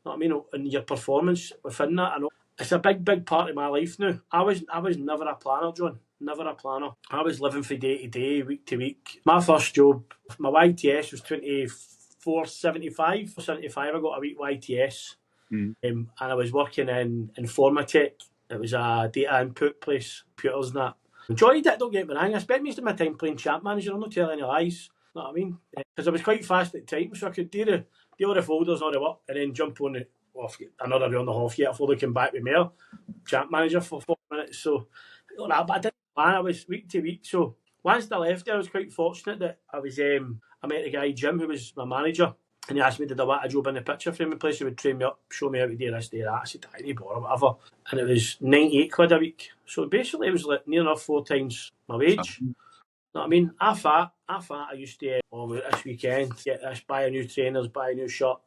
know what I mean, and your performance within that. I know it's a big part of my life now. I was never a planner, John. never a planner. I was living from day to day, week to week. My first job, my YTS was 24.75. 75, I got a week YTS. And I was working in Informatech. It was a data input place, computers and that. Enjoyed it, don't get me wrong. I spent most of my time playing Champ Manager, I'm not telling any lies. You know what I mean? Because I was quite fast at typing, so I could do all the folders, all the work, and then jump on the off another round and a half yet before looking back with more Champ Manager for 4 minutes. So, but I didn't plan. I was week to week. So once I left there, I was quite fortunate that I met the guy Jim, who was my manager, and he asked me did I want a job in the picture framing place. He would train me up, show me how to do this, do that. I said, I need bother, whatever. And it was 98 quid a week. So basically, it was like near enough 4 times my wage. You know what I mean? I thought I used to, this weekend, get this, buy a new trainers, buy a new shirt,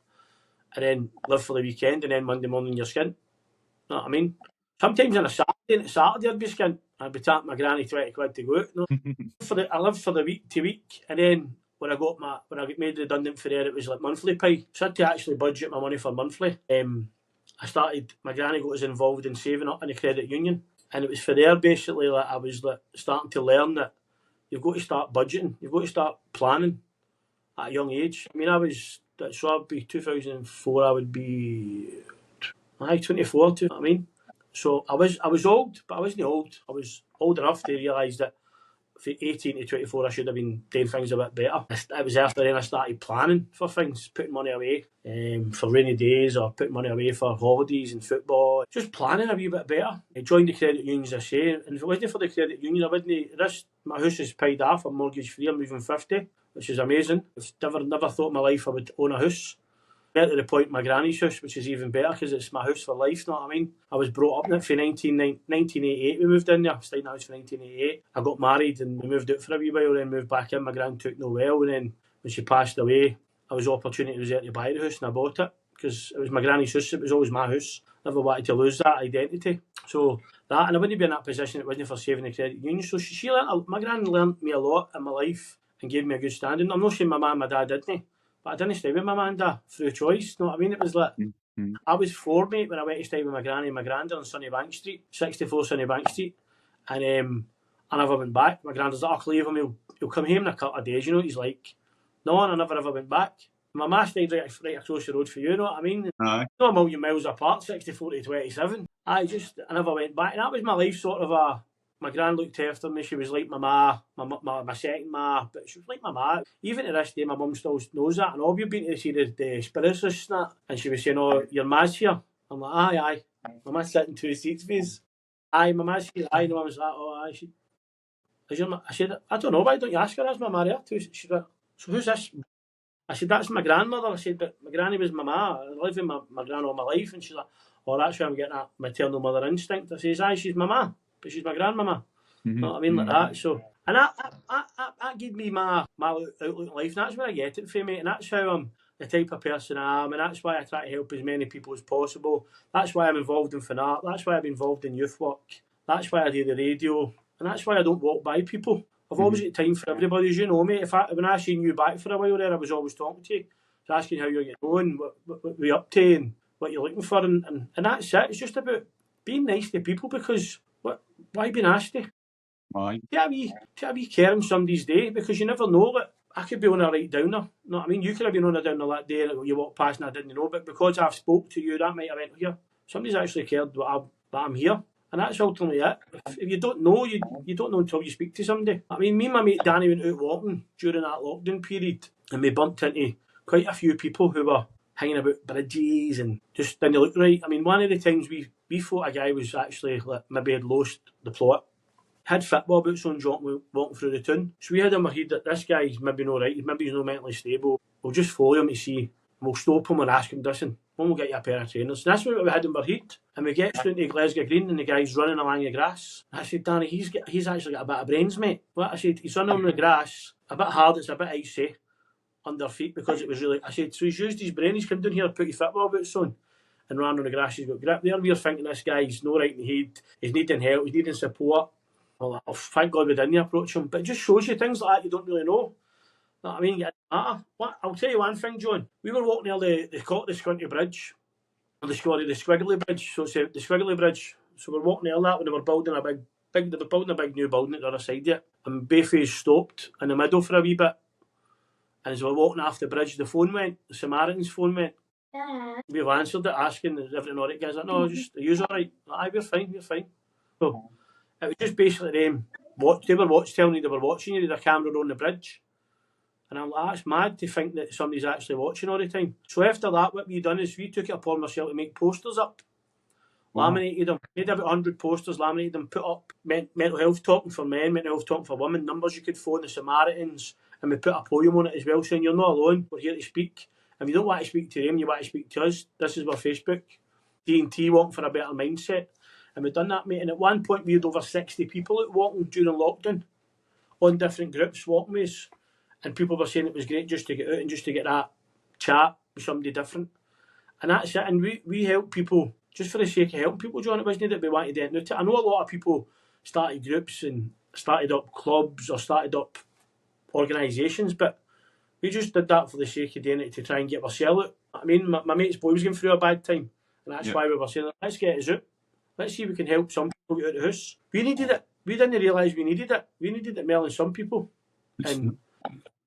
and then live for the weekend, and then Monday morning you're skint. You know what I mean? Sometimes on a Saturday I'd be skint. I'd be tapping my granny 20 quid to go out. You know? I lived for the week to week, and then when I got made redundant for there, it was like monthly pay. So I had to actually budget my money for monthly. My granny got us involved in saving up in the credit union, and it was for there basically that I was like starting to learn that you've got to start budgeting, you've got to start planning at a young age. I mean, so I'd be 2004, I would be 24 too. You know what I mean? So I was old, but I wasn't old. I was old enough to realise that from 18 to 24 I should have been doing things a bit better. It was after then I started planning for things, putting money away for rainy days or putting money away for holidays and football. Just planning a wee bit better. I joined the credit union, as I say, and if it wasn't for the credit union I wouldn't. My house is paid off, I'm mortgage free, I'm moving 50, which is amazing. I've never thought in my life I would own a house. Get to the point my granny's house, which is even better because it's my house for life, you know what I mean? I was brought up in it for 1988, we moved in there, stayed in the house for 1988. I got married and we moved out for a wee while, then moved back in. My gran took no well, and then when she passed away, I was opportunity was there to buy the house, and I bought it because it was my granny's house, it was always my house. Never wanted to lose that identity. So that, and I wouldn't be in that position if it wasn't for saving the credit union. So my gran learned me a lot in my life and gave me a good standing. I'm not saying my mum and my dad didn't, but I didn't stay with my man and dad through choice. You know what I mean? It was like, I was 4, mate, when I went to stay with my granny and my granddad on Sunnybank Street, 64 Sunnybank Street. And I never went back. My granddad's like, I'll leave him, he'll come home in a couple of days, you know what he's like. No, and I never ever went back. My ma stayed right across the road for you know what I mean? Aye. Not a million miles apart, 64 to 27. I never went back. And that was my life sort of my gran looked after me. She was like my ma, my second ma, but she was like my ma. Even to this day, my mum still knows that. And we've been to see the spiritualist and that. And she was saying, oh, your ma's here. I'm like, aye. My ma's sitting 2 seats for us. Aye, my ma's here. Aye, no, I was like, oh, aye. I said, I don't know, why don't you ask her? That's my ma there too. She's like, so who's this? I said, that's my grandmother. I said, but my granny was my ma. I lived with my gran all my life. And she's like, oh, that's where I'm getting that maternal mother instinct. I says, aye, she's my ma, but she's my grandmama. You know what I mean? Like that. So, and that gave me my outlook in life. And that's where I get it from, mate. And that's how I'm the type of person I am. And that's why I try to help as many people as possible. That's why I'm involved in fan art. That's why I'm involved in youth work. That's why I do the radio. And that's why I don't walk by people. I've always got time for everybody, as you know, mate. When I seen you back for a while there, I was always talking to you. I was asking how you're getting on, what you're up to, and what you're looking for. And that's it. It's just about being nice to people, because why be nasty? Aye. Take a wee care in somebody's day, because you never know that I could be on a right downer. You know what I mean? You could have been on a downer that day that you walked past and I didn't know, but because I've spoke to you, that might have went, here, somebody's actually cared that I'm here. And that's ultimately it. If you don't know, you don't know until you speak to somebody. I mean, me and my mate Danny went out walking during that lockdown period, and we bumped into quite a few people who were hanging about bridges and just didn't look right. I mean, one of the times we thought a guy was actually like, maybe had lost the plot. Had football boots on, walking through the town. So we had in our head that this guy's maybe not right, maybe he's not mentally stable. We'll just follow him to see, and we'll stop him and ask him, listen, when we'll get you a pair of trainers. And that's what we had in our head. And we get straight to Glasgow Green, and the guy's running along the grass. I said, Danny, he's actually got a bit of brains, mate. What? I said, he's running on the grass, a bit hard, it's a bit icy under feet, because it was really, I said, so he's used his brain, he's come down here, put his football boots on, and ran on the grass, he's got grip there. We're thinking this guy's no right in the head, he's needing help, he's needing support. Well, thank God we didn't approach him. But it just shows you things like that you don't really know. You know what I mean? I'll tell you one thing, John. We were walking near the Squinty Bridge, or the Squiggly Bridge. So it's the Squiggly Bridge. So we're walking near that when they were building a big they were building a big new building at the other side of it, and Bayface stopped in the middle for a wee bit. And as we were walking off the bridge, the phone went, the Samaritan's phone went. We've answered it, asking, is everything alright, guys? Like, no, just, are you alright? Aye, we're fine, we're fine. So, it was just basically them, they were telling you they were watching you, they had a camera on the bridge. And I'm like, that's mad to think that somebody's actually watching all the time. So after that, what we done is we took it upon ourselves to make posters up. Laminated them, made about 100 posters, laminated them, put up mental health talking for men, mental health talking for women, numbers you could phone, the Samaritans, and we put a poem on it as well saying, you're not alone, we're here to speak. If you don't want to speak to them, you want to speak to us. This is our Facebook. D&T, Walking for a Better Mindset. And we've done that, mate. And at one point, we had over 60 people out walking during lockdown on different groups, walkways. And people were saying it was great just to get out and just to get that chat with somebody different. And that's it. And we help people just for the sake of helping people, John. It wasn't that we wanted to end it. I know a lot of people started groups and started up clubs or started up organisations, but we just did that for the sake of doing it to try and get ourselves out. I mean, my mate's boy was going through a bad time, and that's why we were saying, let's get us out. Let's see if we can help some people get out of the house. We needed it. We didn't realise we needed it. We needed it more than some people. And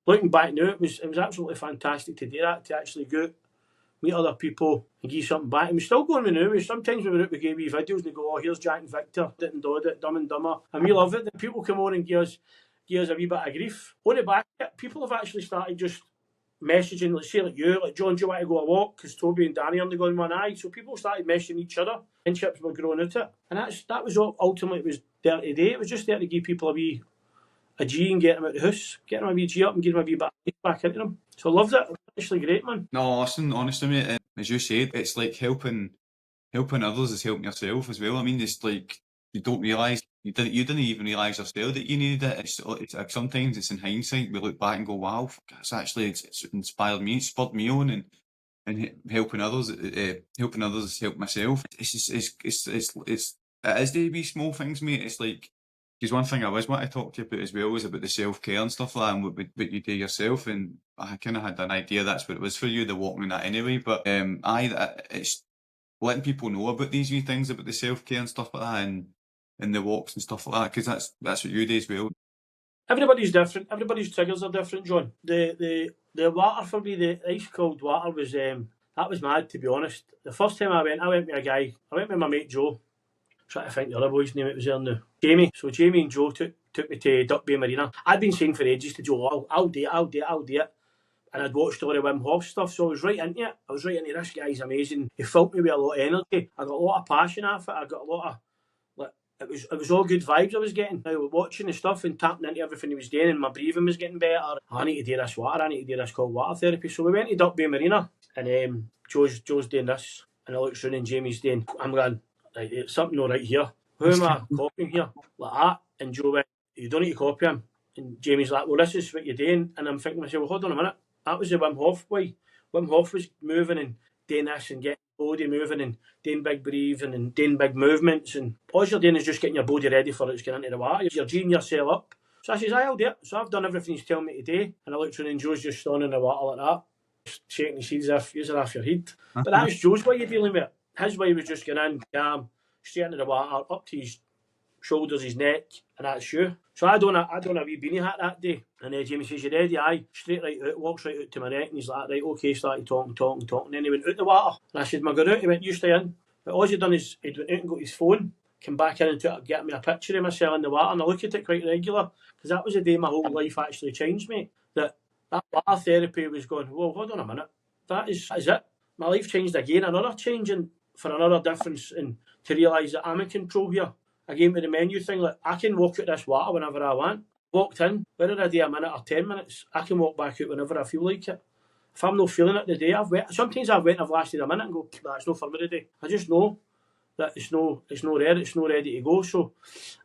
looking back now, it was absolutely fantastic to do that, to actually go out, meet other people and give something back. And we're still going with now. Sometimes we were out, we gave wee videos and they go, oh, here's Jack and Victor, Dit and Dod It, Dumb and Dumber. And we love it. The people come on and give us a wee bit of grief. On the back of it, people have actually started just messaging, let's say like you, like, John, do you want to go a walk? Because Toby and I are going one eye. So people started messaging each other. Friendships were growing out it. And that was ultimately, it was there today. It was just there to give people a G and get them out of the house, get them a wee G up and give them a wee bit of life back into them. So I loved it. It was actually great, man. No, listen, honestly, mate, as you said, it's like helping others is helping yourself as well. I mean, it's like you don't realise, you didn't even realise yourself that you needed it. It's sometimes it's in hindsight, we look back and go, wow, it's inspired me, it spurred me on, and helping others help myself. It's just, it is the wee small things, mate. It's like, because one thing I was want to talk to you about as well was about the self-care and stuff like that, and what you do yourself. And I kind of had an idea that's what it was for you, the walking and that anyway. But it's letting people know about these wee things about the self-care and stuff like that, and the walks and stuff like that, because that's what you do as well. Everybody's different. Everybody's triggers are different, John. The water for me, the ice cold water was that was mad, to be honest. The first time I went with a guy. I went with my mate Joe. Trying to think the other boy's name it was there now. Jamie. So Jamie and Joe took me to Duckby Marina. I'd been saying for ages to Joe, I'll do it. And I'd watched all the Wim Hof stuff, so I was right into it. I was right into this guy's amazing. He filled me with a lot of energy. I got a lot of passion off it. I got a lot of it was all good vibes I was getting. Now watching the stuff and tapping into everything he was doing, and my breathing was getting better. I need to do this water. I need to do this cold water therapy. So we went to Duckby Marina, and Joe's doing this, and I looked around and Jamie's doing. I'm going, right, it's something not right here. Who am I copying here? Like that. And Joe went, you don't need to copy him. And Jamie's like, well, this is what you're doing. And I'm thinking to myself, well, hold on a minute. That was the Wim Hof way. Wim Hof was moving and doing this and getting body moving and doing big breathing and doing big movements, and all you're doing is just getting your body ready for it's going into the water. You're geeing yourself up. So I says, I'll do it. So I've done everything he's telling me to do, and I looked around and Joe's just standing in the water like that, just shaking his head as if you're off your head. But that was Joe's way of dealing with it. His way was just going in, calm, straight into the water, up to his shoulders, his neck, and that's you. So I done a wee beanie hat that day, and Jamie says, you ready? Aye. Straight right out, walks right out to my neck, and he's like, right, okay, started talking, and then he went out the water, and I said, my go out, he went, you stay in. But all he'd done is, he'd went out and got his phone, came back in and get me a picture of myself in the water, and I look at it quite regular, because that was the day my whole life actually changed, mate. That water therapy was going, whoa, hold on a minute, that is it. My life changed again, another changing for another difference, and to realise that I'm in control here. Again with the menu thing, like I can walk out this water whenever I want. Walked in, whether I do a minute or 10 minutes, I can walk back out whenever I feel like it. If I'm not feeling it the day sometimes I've lasted a minute and go, that's no for me today. I just know that it's not ready to go. So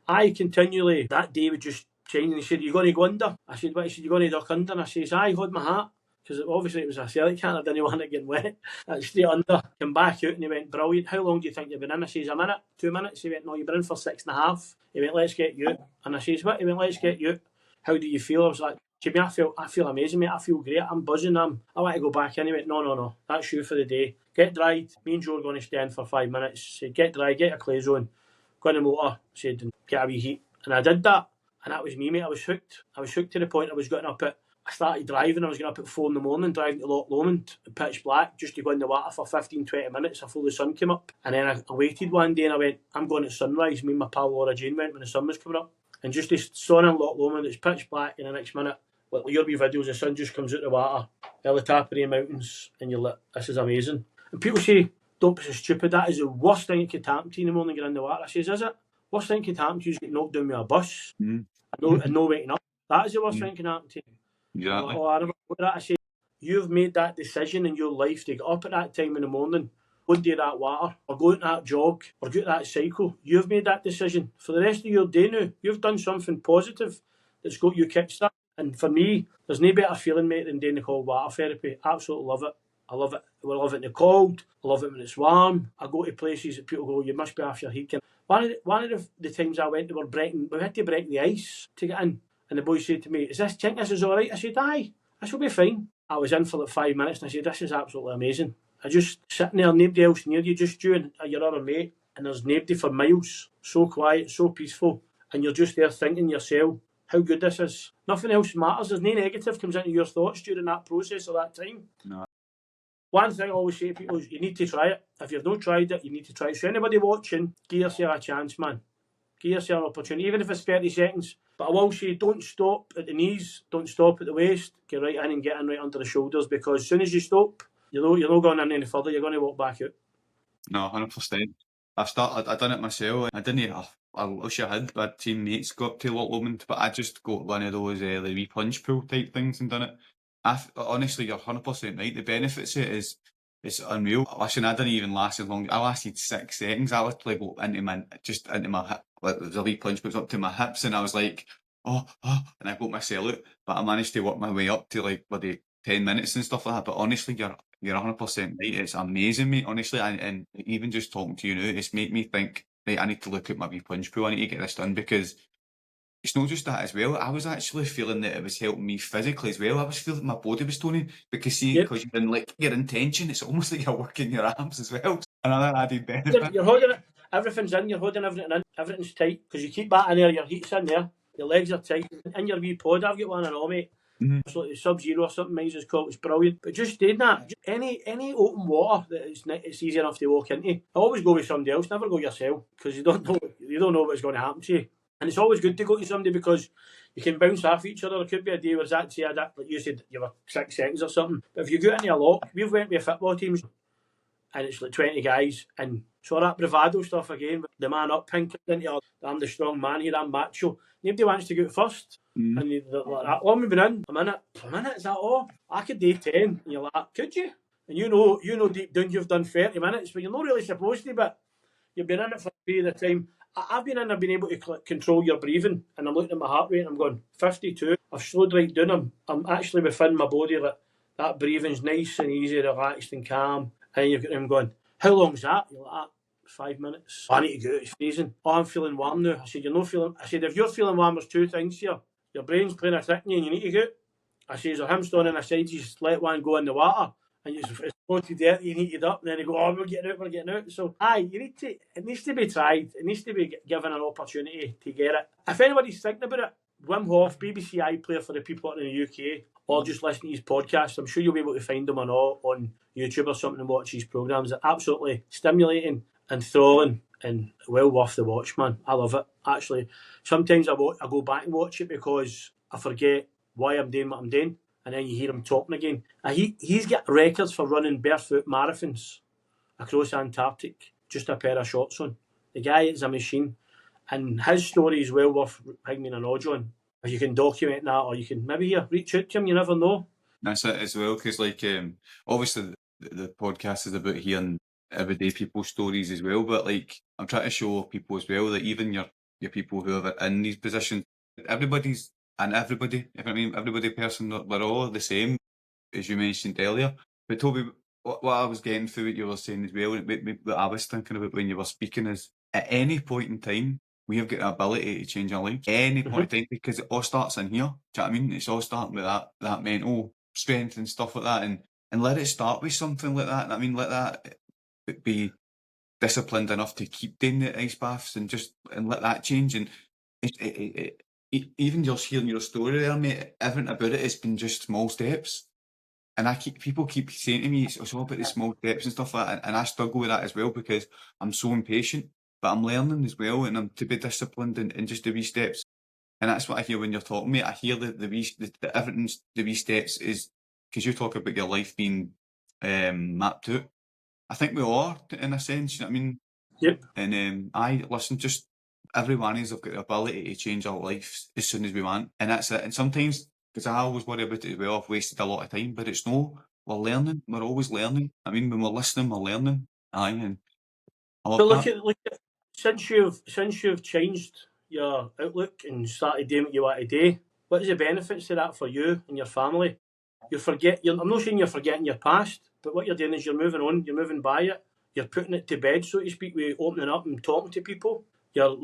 I continually, that day would just change, and he said, you going to go under? I said, what? He said, you going to duck under? And I says, aye, hold my hat. Because obviously it was a Celtic can, I didn't want it getting wet. Straight under, came back out and he went, brilliant. How long do you think you've been in? I says, a minute, 2 minutes. He went, no, you've been in for 6.5. He went, let's get you. And I says, what? He went, let's get you. How do you feel? I was like, Jimmy, I feel amazing, mate. I feel great. I'm buzzing. I want to go back in. He went, no. That's you for the day. Get dried. Me and Joe are going to stay in for 5 minutes. Said, get dry, get your clothes on. go in the motor, said, and get a wee heat. And I did that, and that was me, mate. I was hooked. I was hooked to the point I was getting up at, I started driving, I was getting up at 4 in the morning, driving to Loch Lomond, pitch black, just to go in the water for 15-20 minutes before the sun came up. And then I waited one day and I went, I'm going at sunrise. Me and my pal Laura Jane went when the sun was coming up. And just this sun in Loch Lomond, it's pitch black, and the next minute, like your wee videos, the sun just comes out the water, at the top of the mountains, and you're like, this is amazing. And people say, don't be so stupid, that is the worst thing that could happen to you in the morning, get in the water. I says, is it? Worst thing that could happen to you is get knocked down with a bus and no waking up. That is the worst thing that can happen to you. Exactly. Oh, I never thought that. I say, you've made that decision in your life to get up at that time in the morning, go into that water, or go into that jog, or go to that cycle. You've made that decision. For the rest of your day now, you've done something positive that's got you kickstart. And for me, there's no better feeling, mate, than doing the cold water therapy. Absolutely love it. I love it. We love it in the cold. I love it when it's warm. I go to places that people go, you must be off your heat. One of the times I went, we had to break the ice to get in. And the boy said to me, is this all right? I said, aye, this will be fine. I was in for like 5 minutes and I said, this is absolutely amazing. I just sitting there, nobody else near you, just you and your other mate, and there's nobody for miles. So quiet, so peaceful. And you're just there thinking yourself, how good this is. Nothing else matters. There's no negative comes into your thoughts during that process or that time. No. One thing I always say to people is you need to try it. If you've not tried it, you need to try it. So anybody watching, give yourself a chance, man. Give yourself an opportunity, even if it's 30 seconds. But I will say, don't stop at the knees, don't stop at the waist. Get right in and get in right under the shoulders, because as soon as you stop, you're not going in any further. You're going to walk back out. No, 100%. I done it myself. I didn't. I wish I had. My teammates got up to Loch Lomond, but I just got one of those the wee plunge pool type things and done it. Honestly, you're 100% right. The benefits of it is it's unreal. Listen, I didn't even last as long. I lasted 6 seconds. I literally got into my hip. Like, there was a wee plunge pool up to my hips, and I was like, oh, and I got myself out. But I managed to work my way up to like bloody 10 minutes and stuff like that. But honestly, you're 100% right. It's amazing, mate. Honestly, and even just talking to you now, it's made me think, right, I need to look at my wee plunge pool. I need to get this done, because it's not just that as well. I was actually feeling that it was helping me physically as well. I was feeling my body was toning, because because you're in your intention, it's almost like you're working your arms as well. Another added benefit. You're holding it. Everything's in. You're holding everything in. Everything's tight because you keep that in there. Your heat's in there. Your legs are tight. In your wee pod, I've got one and all, mate. It's like Sub-Zero or something. Mine's is called. It's brilliant. But just doing that, any open water that it's easy enough to walk into. I always go with somebody else. Never go yourself, because you don't know what's going to happen to you. And it's always good to go to somebody, because you can bounce off each other. There could be a day where it's actually like you said, you were 6 seconds or something. But if you go into a lot, we've went with football teams, and it's like 20 guys, and so that bravado stuff again, the man up pink into I'm the strong man here, I'm macho. Nobody wants to go first. And they're like, how long have we been in? A minute, is that all? I could do 10. And you're like, could you? And you know deep down you've done 30 minutes, but you're not really supposed to, but you've been in it for a period of time. I've been in, I've been able to control your breathing, and I'm looking at my heart rate and I'm going, 52. I've slowed right down. I'm actually within my body, that breathing's nice and easy, relaxed and calm. And you've got them going, how long's that? You're like, 5 minutes. I need to go, it's freezing. Oh, I'm feeling warm now. I said, you're not feeling. I said, if you're feeling warm, there's 2 things here. Your brain's playing a trick on you and you need to go. I says, or him standing aside, you just let one go in the water, and it's floaty dirty, you need to get up, and then you go, oh, we're getting out. So, it needs to be tried. It needs to be given an opportunity to get it. If anybody's thinking about it, Wim Hof, BBC iPlayer for the people in the UK, or just listen to his podcast, I'm sure you'll be able to find them on YouTube or something and watch his programmes. They're absolutely stimulating, enthralling, and well worth the watch, man. I love it. Actually, sometimes I go back and watch it because I forget why I'm doing what I'm doing, and then you hear him talking again. He's got records for running barefoot marathons across Antarctic, just a pair of shorts on. The guy is a machine, and his story is well worth hanging an audio on. If you can document that, or you can maybe reach out to him, you never know. That's it as well, because obviously the podcast is about hearing everyday people's stories as well, but I'm trying to show people as well that even your people who are in these positions, everybody, if I mean everybody person, we're all the same, as you mentioned earlier. But Toby, what I was getting through what you were saying as well, what I was thinking about when you were speaking is, at any point in time, we have got the ability to change our lives. Any point in time, because it all starts in here. Do you know what I mean? It's all starting with that mental strength and stuff like that, and let it start with something like that. I mean, let that be disciplined enough to keep doing the ice baths and let that change. And even just hearing your story there, mate, everything about it has been just small steps. And people keep saying to me, it's all about the small steps and stuff like that. And I struggle with that as well because I'm so impatient, but I'm learning as well. And I'm to be disciplined and just the wee steps. And that's what I hear when you're talking, mate. I hear the everything's the wee steps is because you talk about your life being mapped out. I think we are in a sense, you know what I mean? Yep. And I listen, just everyone has got the ability to change our lives as soon as we want. And that's it. And sometimes, because I always worry about it as well, I've wasted a lot of time, but it's no, we're learning. We're always learning. I mean, when we're listening, we're learning. Aye, and I love But that. look at since you've changed your outlook and started doing what you want to do, what is the benefits to that for you and your family? I'm not saying you're forgetting your past, but what you're doing is you're moving on, you're moving by it, you're putting it to bed, so to speak, with opening up and talking to people. You're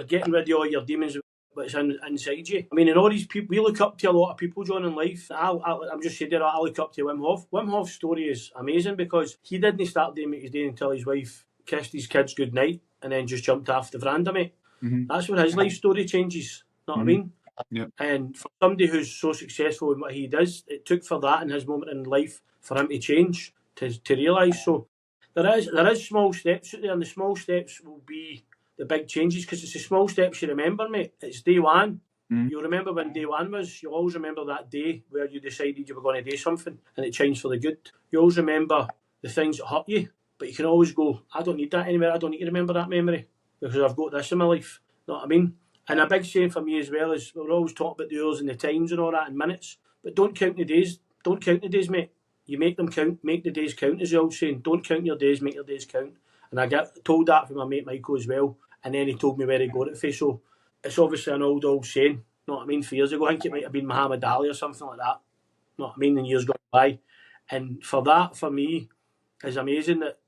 getting rid of all your demons, what's inside you. I mean, and all these people, we look up to a lot of people, John, in life. I'm just saying that I look up to Wim Hof. Wim Hof's story is amazing because he didn't start doing what he's doing until his wife kissed his kids goodnight and then just jumped off the veranda, mate. Mm-hmm. That's when his life story changes. Know what I mean? Yep. And for somebody who's so successful in what he does, it took for that in his moment in life for him to change, to realise. So there is small steps out there, and the small steps will be the big changes because it's the small steps you remember, mate. It's day one. You'll remember when day one was. You'll always remember that day where you decided you were going to do something and it changed for the good. You always remember the things that hurt you, but you can always go, I don't need that anymore. I don't need to remember that memory because I've got this in my life. Know what I mean? And a big saying for me as well is we're always talking about the hours and the times and all that and minutes, but don't count the days. Don't count the days, mate. You make them count, make the days count, as the old saying. Don't count your days, make your days count. And I get told that from my mate Michael as well, and then he told me where he got it from. So it's obviously an old saying. Know what I mean? For years ago, I think it might have been Muhammad Ali or something like that. Know what I mean? In years gone by, and for that, for me, is amazing that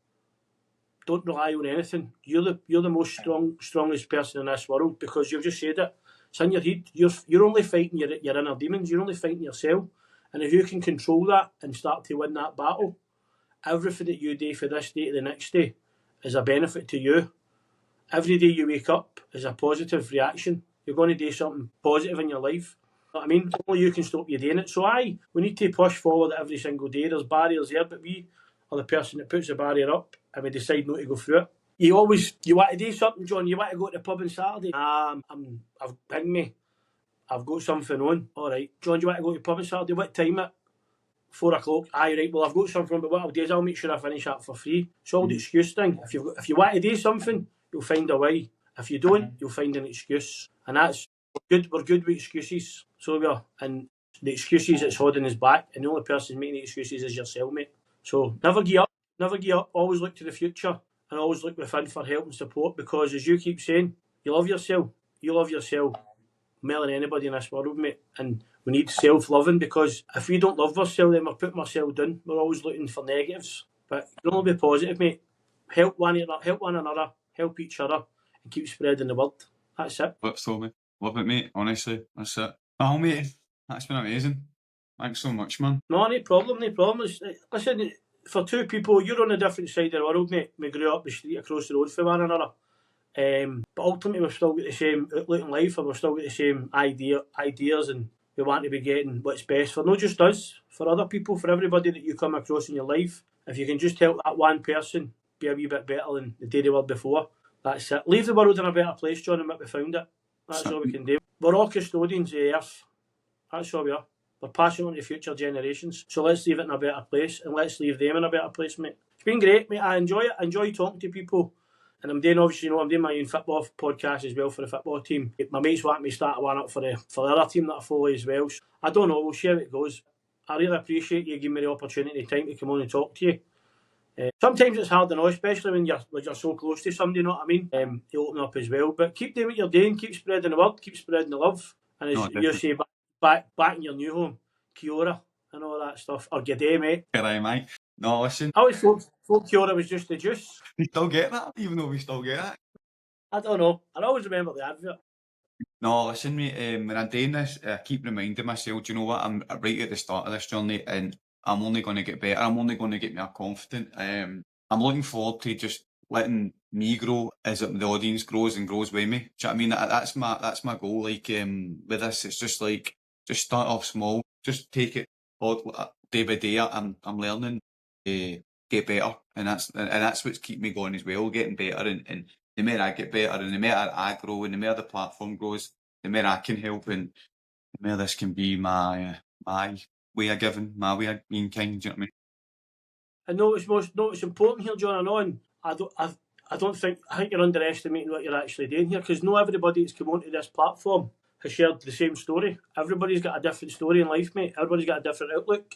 don't rely on anything. You're the most strongest person in this world because you've just said it. It's in your head. You're only fighting your inner demons. You're only fighting yourself. And if you can control that and start to win that battle, everything that you do for this day to the next day is a benefit to you. Every day you wake up is a positive reaction. You're going to do something positive in your life. You know what I mean? Only you can stop you doing it. So we need to push forward every single day. There's barriers there, but we are the person that puts the barrier up and we decide not to go through it. You want to do something, John. You want to go to the pub on Saturday. I've got something on. All right, John, do you want to go to the pub on Saturday? What time at? 4 o'clock. Aye, right. Well, I've got something on, but what I'll do is I'll make sure I finish that for free. It's all the excuse thing. If you want to do something, you'll find a way. If you don't, you'll find an excuse. And that's good. We're good with excuses. So we are. And the excuses it's holding us back. And the only person making the excuses is yourself, mate. So never give up. Never give up. Always look to the future. And always look within for help and support. Because as you keep saying, you love yourself. You love yourself more than anybody in this world, mate. And we need self-loving because if we don't love ourselves, then we're putting ourselves down. We're always looking for negatives. But you can only be positive, mate. Help one another, help each other, and keep spreading the word. That's it. That's so, mate. Love it, mate. Honestly, that's it. Oh, mate, that's been amazing. Thanks so much, man. No problem. Listen, for two people, you're on a different side of the world, mate. We grew up the street across the road from one another. But ultimately, we've still got the same outlook in life, and we've still got the same ideas, and we want to be getting what's best for not just us, for other people, for everybody that you come across in your life. If you can just help that one person be a wee bit better than the day they were before, that's it. Leave the world in a better place, John, than what we found it. That's all we can do. We're all custodians of the earth. That's all we are. We're passing on to future generations. So let's leave it in a better place, and let's leave them in a better place, mate. It's been great, mate. I enjoy it. I enjoy talking to people. And I'm doing my own football podcast as well for the football team. My mates want me to start one up for the other team that I follow as well. So I don't know, we'll see how it goes. I really appreciate you giving me the opportunity time to come on and talk to you. Sometimes it's hard to know, especially when you're so close to somebody, you know what I mean? To open up as well. But keep doing what you're doing, keep spreading the word, keep spreading the love. And as you say, back in your new home, Kia ora and all that stuff. Or g'day, mate. G'day, mate. No, listen. I always thought Kia ora was just the juice. We still get that, even though we still get it. I don't know. I always remember the advert. No, listen, mate, when I'm doing this, I keep reminding myself, do you know what, I'm right at the start of this journey and I'm only going to get better. I'm only going to get more confident. I'm looking forward to just letting me grow as the audience grows and grows with me. Do you know what I mean? That's my goal. Like with this, it's just like just start off small, just take it day by day. I'm learning to get better, and that's what's keep me going as well, getting better. And the more I get better, and the more I grow, and the more the platform grows, the more I can help, and the more this can be my way of giving, my way of being kind. Do you know what I mean? I know what's important here, John. I think you're underestimating what you're actually doing here, because not everybody that's come onto this platform has shared the same story. Everybody's got a different story in life, mate. Everybody's got a different outlook.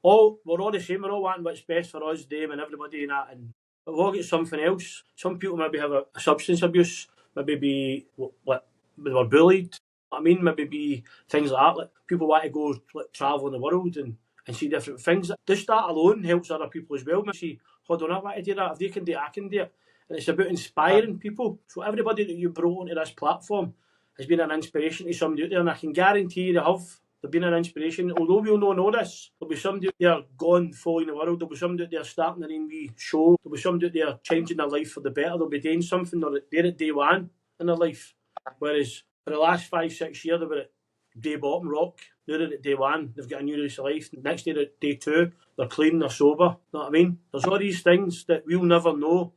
We're all the same. We're all wanting what's best for us, them, and everybody in that. And we've all got something else. Some people maybe have a substance abuse, maybe be like they were bullied. I mean, maybe be things like that. Like people want to go like travel in the world and see different things. Just that alone helps other people as well. See, hold on, I want to do that. If they can do it, I can do it. And it's about inspiring people. So everybody that you brought onto this platform has been an inspiration to somebody out there, and I can guarantee you they have. They've been an inspiration. Although we'll not know this, there'll be somebody out there gone, following the world. There'll be somebody out there starting their own wee show. There'll be somebody out there changing their life for the better. They'll be doing something. They're at day one in their life. Whereas for the last 5-6 years, they were at day bottom rock. Now they're at day one. They've got a new race of life. Next day, they're at day two. They're clean. They're sober. You know what I mean? There's all these things that we'll never know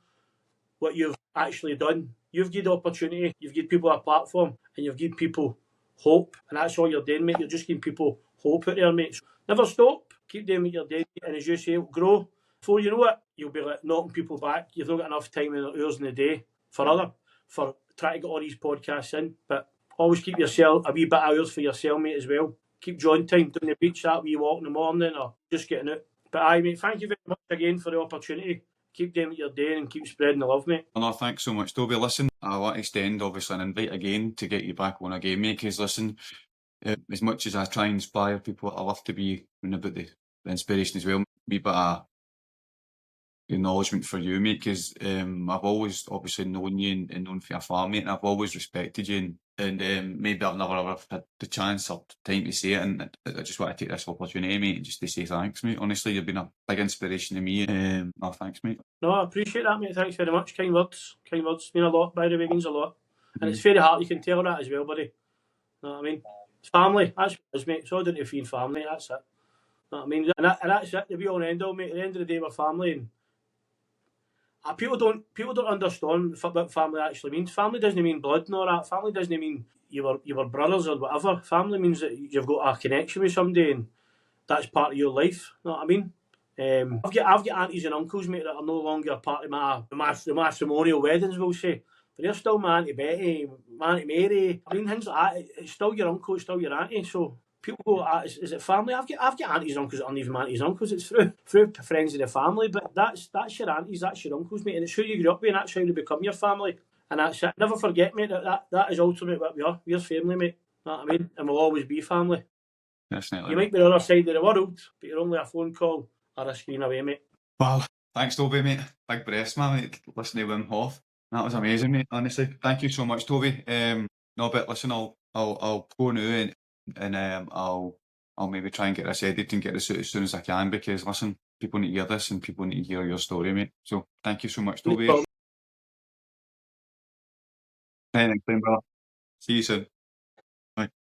what you've actually done. You've given opportunity. You've given people a platform, and you've given people hope, and that's all you're doing, mate. You're just giving people hope out there, mate. So never stop. Keep doing what you're doing, and as you say, grow. Before you know it, you'll be like knocking people back. You've not got enough time and hours in the day for trying to get all these podcasts in. But always keep yourself a wee bit of hours for yourself, mate, as well. Keep drawing time down the beach, that wee walk in the morning, or just getting out. But aye, mate, thank you very much again for the opportunity. Keep doing what you're doing and keep spreading the love, mate. No, thanks so much, Toby. Listen, I want to extend, obviously, an invite again to get you back on again, mate, because listen, as much as I try and inspire people, I love to be about the inspiration as well. Wee bit of acknowledgement for you, mate, because I've always obviously known you and known for your farm, mate, and I've always respected you, and maybe I've never ever had the chance or time to say it, and I just want to take this opportunity, mate, just to say thanks, mate. Honestly, you've been a big inspiration to me. No, thanks, mate. No, I appreciate that, mate. Thanks very much. Kind words. Kind words mean a lot, by the way, means a lot. And it's very hard, you can tell that as well, buddy. You know what I mean? It's family, that's what it is, mate. It's all down to feed family, that's it. You know what I mean? And that's it, the be all and end all, mate. At the end of the day, we're family, and people don't understand what family actually means. Family doesn't mean blood and all that. Family doesn't mean you were brothers or whatever. Family means that you've got a connection with somebody, and that's part of your life. You know what I mean? I've got aunties and uncles, mate, that are no longer part of the matrimonial weddings, we'll say. But they're still my Auntie Betty, my Auntie Mary. I mean, things like that. It's still your uncle, it's still your auntie. So people go, is it family? I've got aunties and uncles that aren't even my aunties and uncles. It's through friends of the family. But that's your aunties, that's your uncles, mate. And it's who you grew up with, and that's how they become your family. And that's it. Never forget, mate, that is ultimately what we are. We're family, mate. You know what I mean? And we'll always be family. Definitely. You might be on the other side of the world, but you're only a phone call or a screen away, mate. Well, thanks, Toby, mate. Big breast, man, mate. Listening to Wim Hof. That was amazing, mate, honestly. Thank you so much, Toby. No, but listen, I'll go now and I'll maybe try and get this edited and get this out as soon as I can, because listen, people need to hear this and people need to hear your story, mate. So thank you so much, Toby. Anything, brother. See you soon. Bye.